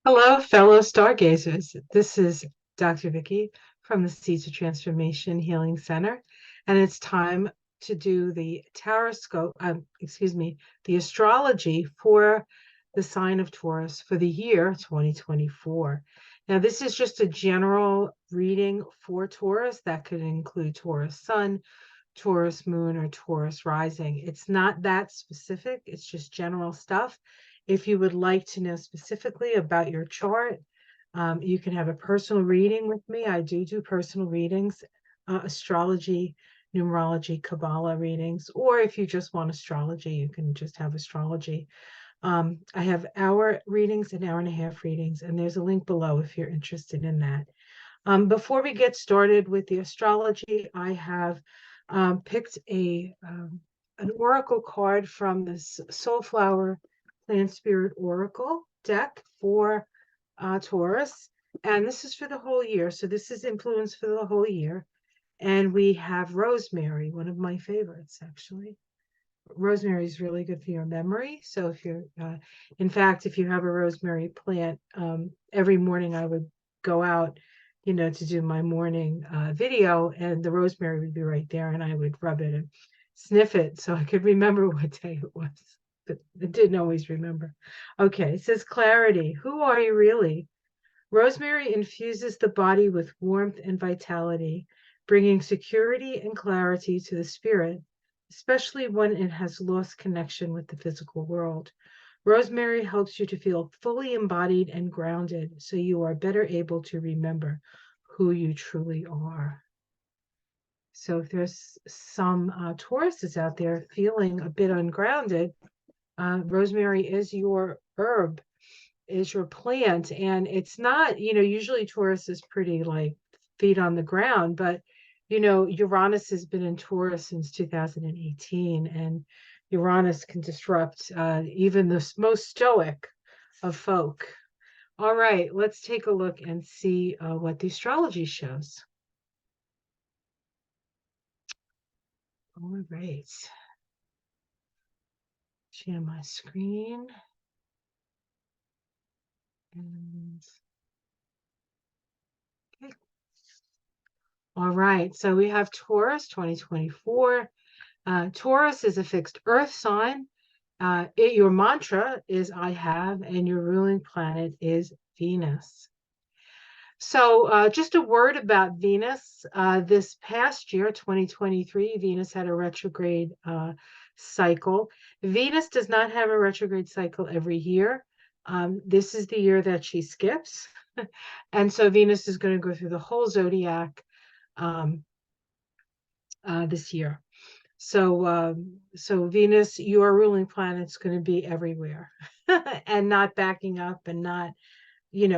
Hello, fellow stargazers. This is Dr. Vicky from the Seeds of Transformation Healing Center, and it's time to do the the astrology for the sign of Taurus for the year 2024. Now, this is just a general reading for Taurus that could include Taurus Sun, Taurus Moon, or Taurus Rising. It's not that specific, it's just general stuff. If you would like to know specifically about your chart, you can have a personal reading with me. I do personal readings, astrology, numerology, Kabbalah readings, or if you just want astrology, you can just have astrology. I have hour readings and hour and a half readings, and there's a link below if you're interested in that. Before we get started with the astrology, I have picked an oracle card from this Soulflower Plant Spirit Oracle deck for Taurus, and this is for the whole year. So this is influence for the whole year. And we have rosemary, one of my favorites, actually. Rosemary is really good for your memory. So if you're, in fact, if you have a rosemary plant, every morning I would go out, to do my morning video, and the rosemary would be right there, and I would rub it and sniff it so I could remember what day it was. But I didn't always remember. Okay, it says clarity. Who are you really? Rosemary infuses the body with warmth and vitality, bringing security and clarity to the spirit, especially when it has lost connection with the physical world. Rosemary helps you to feel fully embodied and grounded, so you are better able to remember who you truly are. So if there's some Tauruses out there feeling a bit ungrounded, rosemary is your herb, is your plant. And it's not, usually Taurus is pretty like feet on the ground, but Uranus has been in Taurus since 2018, and Uranus can disrupt even the most stoic of folk. All right, let's take a look and see what the astrology shows. All right. Share my screen. And okay. All right, so we have Taurus 2024. Taurus is a fixed earth sign. Your mantra is I have, and your ruling planet is Venus. So just a word about Venus. This past year, 2023, Venus had a retrograde cycle. Venus does not have a retrograde cycle every year. This is the year that she skips. And so Venus is going to go through the whole zodiac this year. So Venus, your ruling planet's going to be everywhere and not backing up and not,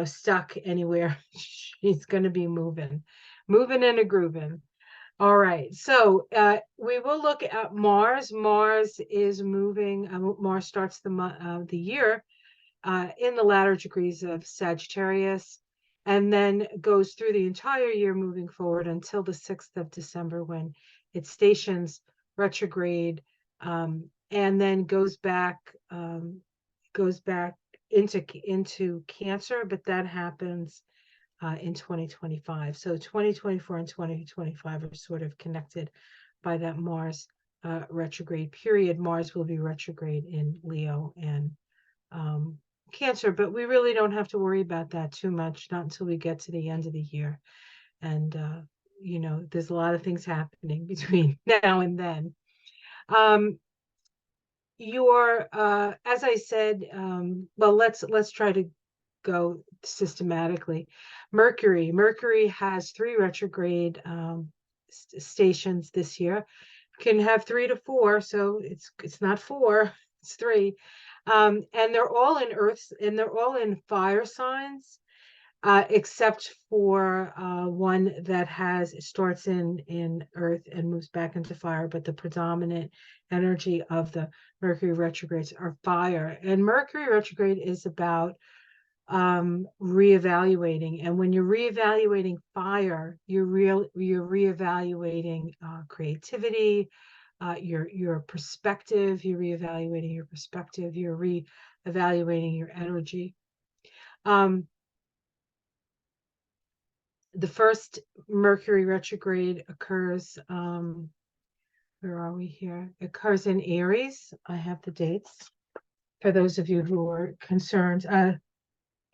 stuck anywhere. She's going to be moving and a grooving. All right. So we will look at Mars. Mars is moving. Mars starts the year in the latter degrees of Sagittarius, and then goes through the entire year moving forward until the 6th of December when it stations retrograde, and then goes back into Cancer, but that happens in 2025. So 2024 and 2025 are sort of connected by that Mars retrograde period. Mars will be retrograde in Leo and Cancer, but we really don't have to worry about that too much, not until we get to the end of the year. And there's a lot of things happening between now and then. As I said, well, let's try to go systematically. Mercury has 3 retrograde stations this year. Can have 3 to 4, so it's not 4, it's 3. And they're all in Earths, and they're all in fire signs, except for one that starts in Earth and moves back into fire, but the predominant energy of the Mercury retrogrades are fire. And Mercury retrograde is about reevaluating, and when you're reevaluating fire, you're reevaluating creativity, your perspective. You're reevaluating your perspective. You're reevaluating your energy. The first Mercury retrograde occurs, where are we here? It occurs in Aries. I have the dates for those of you who are concerned.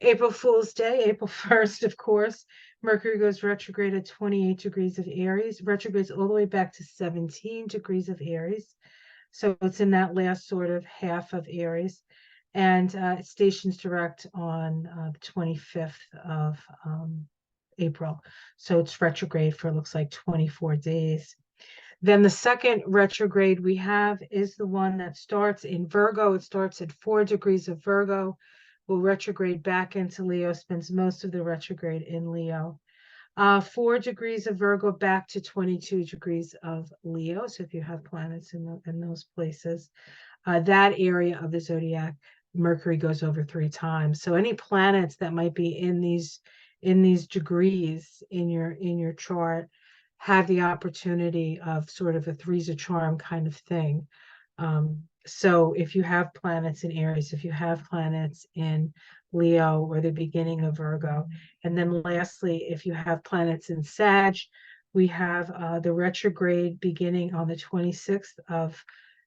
April Fool's Day, April 1st, of course. Mercury goes retrograde at 28 degrees of Aries, retrogrades all the way back to 17 degrees of Aries. So it's in that last sort of half of Aries. And it stations direct on the 25th of April. So it's retrograde for, looks like, 24 days. Then the second retrograde we have is the one that starts in Virgo. It starts at 4 degrees of Virgo, will retrograde back into Leo, spends most of the retrograde in Leo. 4 degrees of Virgo back to 22 degrees of Leo. So if you have planets in those places, that area of the zodiac, Mercury goes over 3 times. So any planets that might be in these degrees in your chart have the opportunity of sort of a threes of charm kind of thing. So if you have planets in Aries, if you have planets in Leo or the beginning of Virgo, and then lastly, if you have planets in Sag, we have the retrograde beginning on the 26th of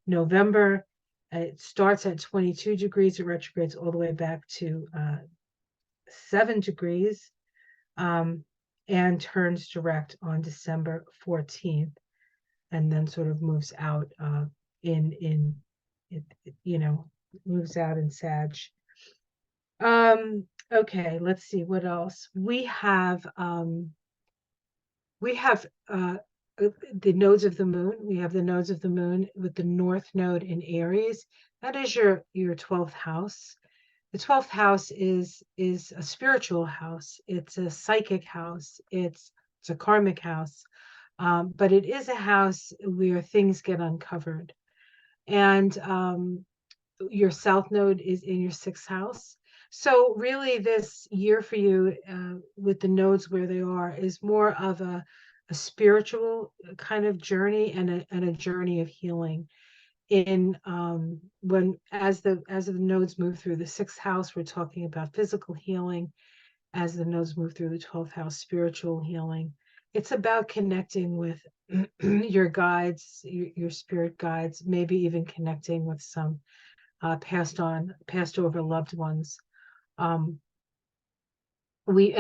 November. It starts at 22 degrees, it retrogrades all the way back to 7 degrees, and turns direct on December 14th, and then sort of moves out moves out in Sag. Okay, let's see what else. We have the nodes of the moon. We have the nodes of the moon with the north node in Aries. That is your 12th house. The 12th house is a spiritual house. It's a psychic house. It's a karmic house. But it is a house where things get uncovered. And your south node is in your 6th house. So really this year for you, with the nodes where they are, is more of a spiritual kind of journey and a journey of healing. In when as the nodes move through the 6th house, we're talking about physical healing. As the nodes move through the 12th house, spiritual healing. It's about connecting with your guides, your spirit guides, maybe even connecting with some passed over loved ones. And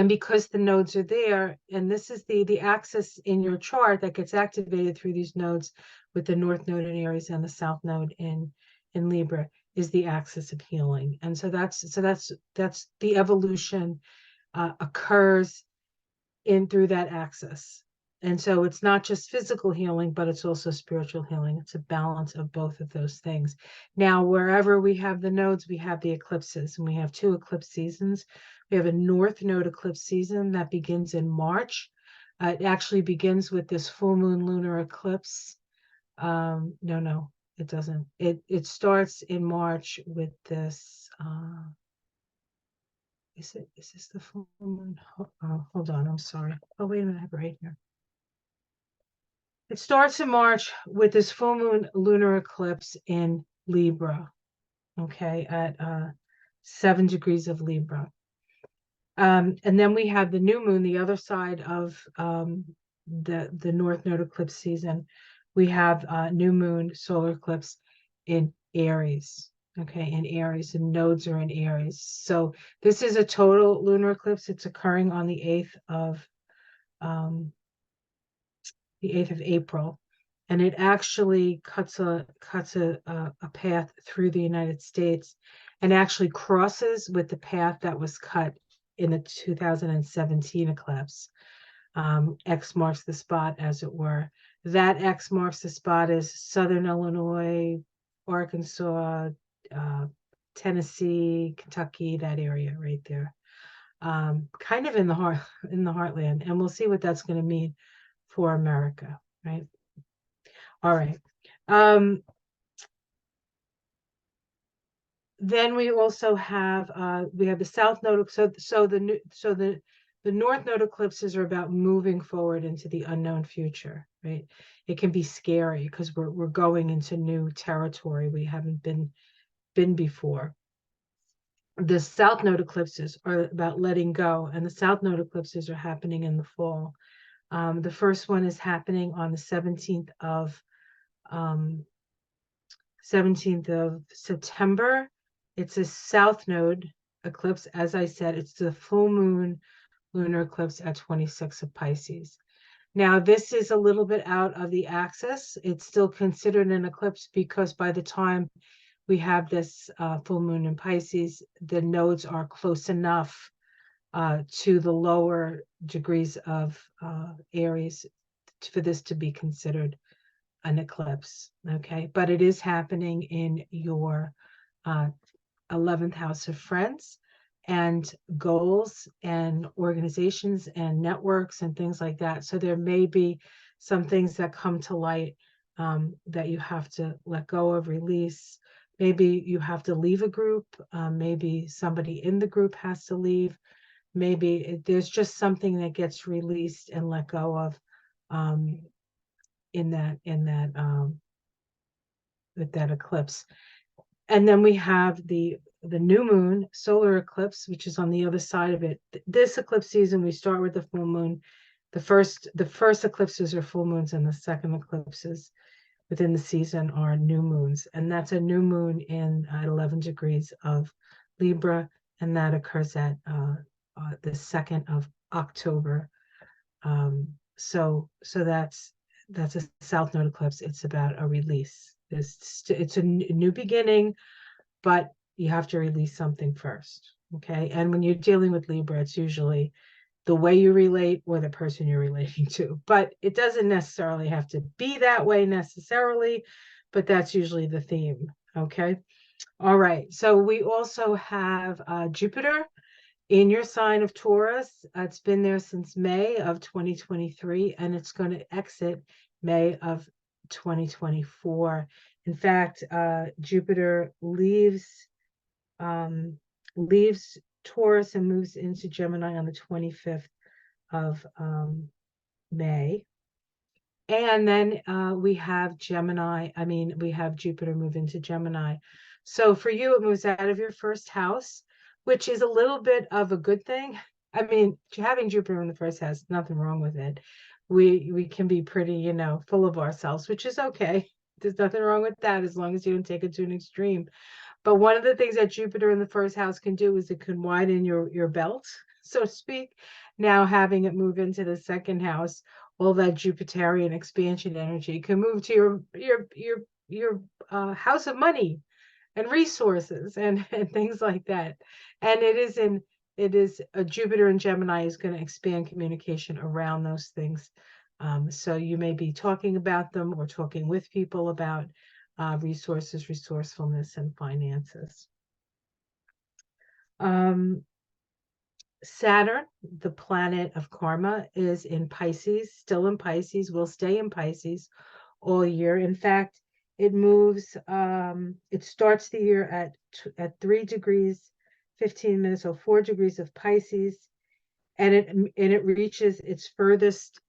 because the nodes are there, and this is the axis in your chart that gets activated through these nodes, with the north node in Aries and the south node in Libra, is the axis of healing. And so that's the evolution occurs through that axis. And so it's not just physical healing, but it's also spiritual healing. It's a balance of both of those things. Now, wherever we have the nodes, we have the eclipses, and we have 2 eclipse seasons. We have a north node eclipse season that begins in March. It actually begins with this full moon lunar eclipse. No, it doesn't. It starts in March with this. Is this the full moon? Hold on, I'm sorry. Oh, wait a minute, I have it right here. It starts in March with this full moon lunar eclipse in Libra, okay, at 7 degrees of Libra. And then we have the new moon, the other side of the north node eclipse season. We have new moon solar eclipse in Aries. Okay, in Aries, and nodes are in Aries. So this is a total lunar eclipse. It's occurring on the 8th of April, and it actually cuts a path through the United States, and actually crosses with the path that was cut in the 2017 eclipse. X marks the spot, as it were. That X marks the spot is Southern Illinois, Arkansas, Tennessee, Kentucky, that area right there. Kind of in the heartland, and we'll see what that's going to mean for America, right? All right. Then we also have the south node. So the north node eclipses are about moving forward into the unknown future, right? It can be scary because we're going into new territory we haven't been before. The south node eclipses are about letting go, and the south node eclipses are happening in the fall. The first one is happening on the 17th of um, 17th of September. It's a south node eclipse. As I said, it's the full moon lunar eclipse at 26 of Pisces. Now, this is a little bit out of the axis. It's still considered an eclipse because by the time we have this full moon in Pisces, the nodes are close enough to the lower degrees of Aries for this to be considered an eclipse. Okay, but it is happening in your 11th house of friends and goals and organizations and networks and things like that. So there may be some things that come to light that you have to let go of, release. Maybe you have to leave a group. Maybe somebody in the group has to leave. Maybe there's just something that gets released and let go of um, with that eclipse. And then we have the new moon solar eclipse, which is on the other side of it. This eclipse season, we start with the full moon. The first eclipses are full moons, and the second eclipses within the season are new moons. And that's a new moon in 11 degrees of Libra, and that occurs at the 2nd of October. So that's a south node eclipse. It's about a release. It's a new beginning, but you have to release something first. Okay. And when you're dealing with Libra, it's usually the way you relate or the person you're relating to. But it doesn't necessarily have to be that way necessarily, but that's usually the theme. Okay. All right. So we also have Jupiter in your sign of Taurus. It's been there since May of 2023, and it's going to exit May of 2024. In fact, Jupiter leaves Taurus and moves into Gemini on the 25th of May. And then we have we have Jupiter move into Gemini. So for you, it moves out of your first house, which is a little bit of a good thing. I mean, having Jupiter in the first house, nothing wrong with it. We can be pretty, full of ourselves, which is okay. There's nothing wrong with that as long as you don't take it to an extreme. But one of the things that Jupiter in the first house can do is it can widen your belt, so to speak. Now having it move into the second house, all that Jupiterian expansion energy can move to your house of money and resources and things like that. And it is a Jupiter in Gemini is going to expand communication around those things. So you may be talking about them or talking with people about resources, resourcefulness, and finances. Saturn, the planet of karma, is in Pisces, still in Pisces, will stay in Pisces all year. In fact, it moves, it starts the year at 3 degrees, 15 minutes, so 4 degrees of Pisces, and it reaches its furthest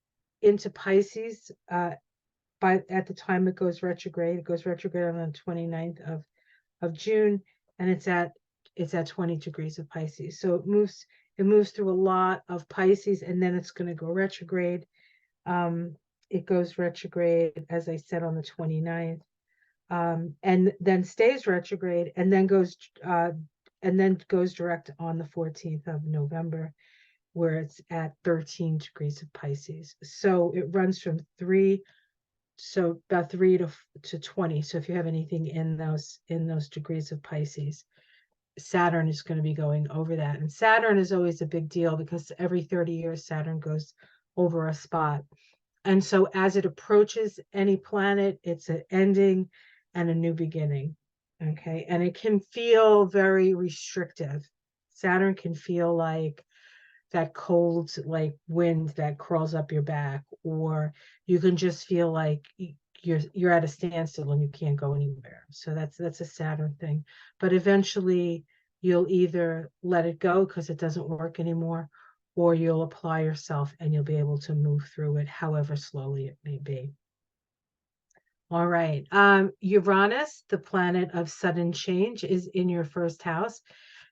into Pisces at the time it goes retrograde. It goes retrograde on the 29th of June, and it's at 20 degrees of Pisces. So it moves through a lot of Pisces, and then it's going to go retrograde. It goes retrograde, as I said, on the 29th, and then stays retrograde, and then goes direct on the 14th of November, where it's at 13 degrees of Pisces. So it runs from about 3 to 20. So if you have anything in those degrees of Pisces, Saturn is going to be going over that. And Saturn is always a big deal because every 30 years, Saturn goes over a spot. And so as it approaches any planet, it's an ending and a new beginning. Okay. And it can feel very restrictive. Saturn can feel like that cold, like wind that crawls up your back, or you can just feel like you're at a standstill and you can't go anywhere. So that's a Saturn thing. But eventually you'll either let it go because it doesn't work anymore, or you'll apply yourself and you'll be able to move through it, however slowly it may be. All right. Uranus, the planet of sudden change, is in your first house.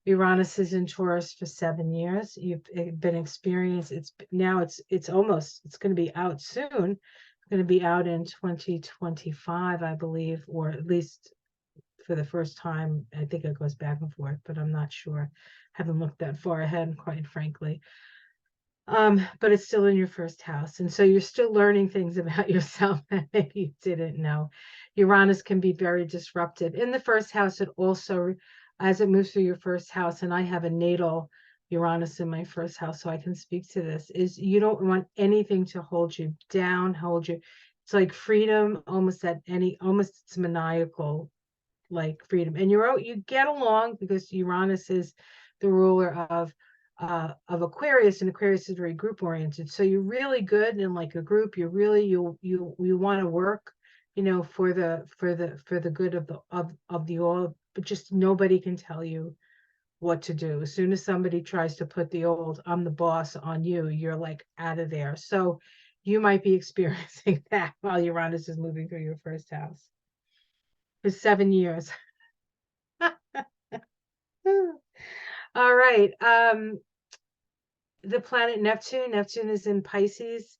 Uranus is in Taurus for 7 years. You've been experienced. It's almost, it's going to be out soon. It's going to be out in 2025, I believe, or at least for the first time. I think it goes back and forth, but I'm not sure. Haven't looked that far ahead, quite frankly. But it's still in your first house. And so you're still learning things about yourself that maybe you didn't know. Uranus can be very disruptive. In the first house, it also, as it moves through your first house, and I have a natal Uranus in my first house, so I can speak to this, is you don't want anything to hold you down, hold you. It's like freedom, almost almost it's maniacal, like freedom. And you get along because Uranus is the ruler of Aquarius, and Aquarius is very group oriented. So you're really good in like a group. You're really you want to work, for the good of the all, but just nobody can tell you what to do. As soon as somebody tries to put the old "I'm the boss" on you, you're like out of there. So you might be experiencing that while Uranus is moving through your first house for 7 years. All right. The planet Neptune. Neptune is in Pisces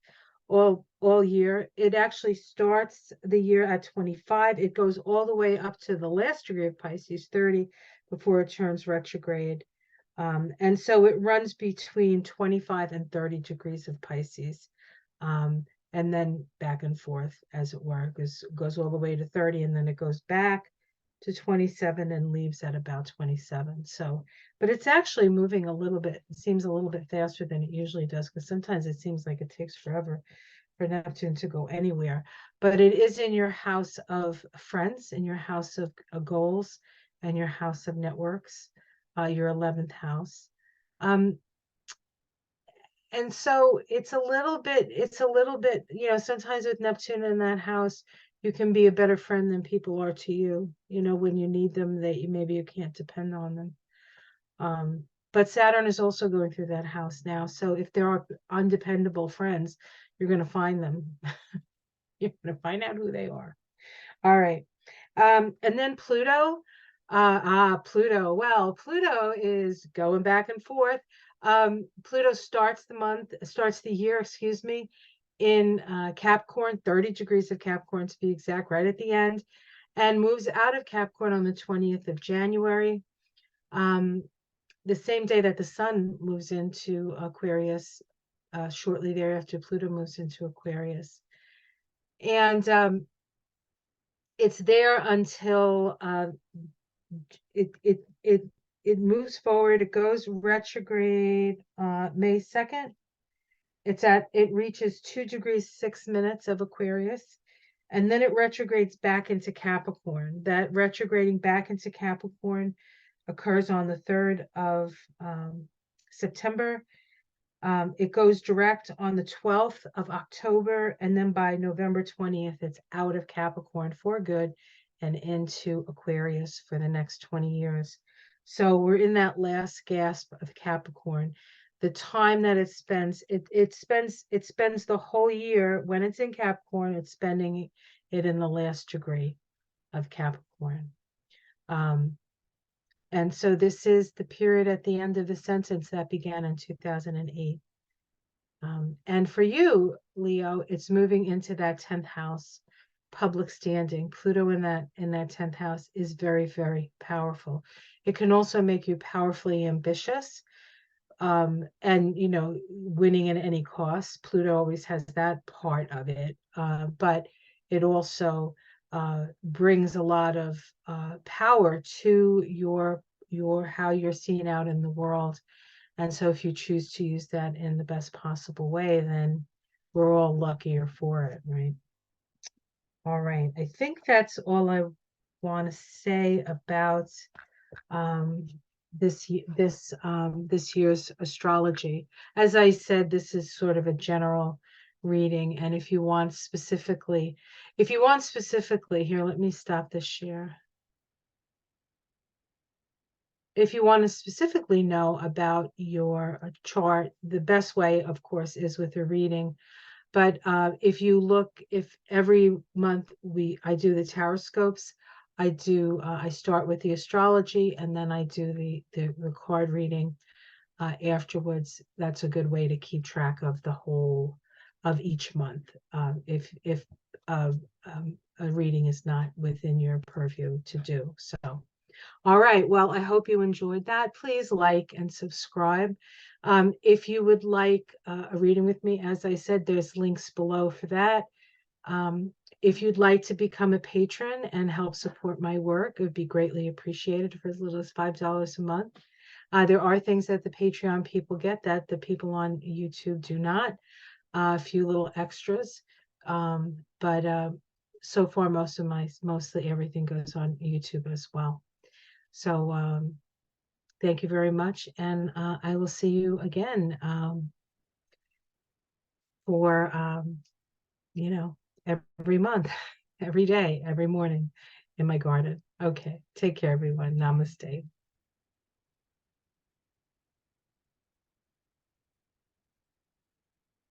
all year. It actually starts the year at 25. It goes all the way up to the last degree of Pisces, 30, before it turns retrograde. And so it runs between 25 and 30 degrees of Pisces. And then back and forth, as it were. Goes all the way to 30, and then it goes back to 27 and leaves at about 27. So, but it's actually moving a little bit. It seems a little bit faster than it usually does, because sometimes it seems like it takes forever for Neptune to go anywhere. But it is in your house of friends, in your house of goals, and your house of networks, your 11th house. And so it's a little bit, sometimes with Neptune in that house, you can be a better friend than people are to you, when you need them, maybe you can't depend on them. But Saturn is also going through that house now. So if there are undependable friends, you're going to find them. You're going to find out who they are. All right. And then Pluto. Pluto. Well, Pluto is going back and forth. Pluto starts the year, excuse me, in Capricorn, 30 degrees of Capricorn to be exact, right at the end, and moves out of Capricorn on the 20th of January. The same day that the Sun moves into Aquarius, shortly thereafter, Pluto moves into Aquarius. And it's there until it moves forward. It goes retrograde May 2nd. It reaches 2 degrees 6 minutes of Aquarius, and then it retrogrades back into Capricorn. That retrograding back into Capricorn occurs on the 3rd of September. It goes direct on the 12th of October, and then by November 20th, it's out of Capricorn for good and into Aquarius for the next 20 years. So we're in that last gasp of Capricorn. The time that it spends the whole year when it's in Capricorn, it's spending it in the last degree of Capricorn. And so this is the period at the end of the sentence that began in 2008. And for you, Leo, it's moving into that 10th house, public standing. Pluto in that 10th house is very, very powerful. It can also make you powerfully ambitious, and winning at any cost. Pluto always has that part of it, but it also brings a lot of power to your how you're seen out in the world. And so if you choose to use that in the best possible way, then we're all luckier for it, right? All right. I think that's all I want to say about this year's astrology. As I said, this is sort of a general reading, and if you want specifically, here, let me stop this share. If you want to specifically know about your chart, the best way, of course, is with a reading. But if every month I do the taroscopes, I start with the astrology, and then I do the card reading afterwards. That's a good way to keep track of the whole of each month. If uh, a reading is not within your purview to do so. All right. Well, I hope you enjoyed that. Please like and subscribe. If you would like a reading with me, as I said, there's links below for that. Um, if you'd like to become a patron and help support my work, it would be greatly appreciated for as little as $5 a month. There are things that the Patreon people get that the people on YouTube do not. A few little extras, but so far mostly everything goes on YouTube as well. So thank you very much, and I will see you again for you know, every month, every day, every morning in my garden. Okay, take care, everyone. Namaste.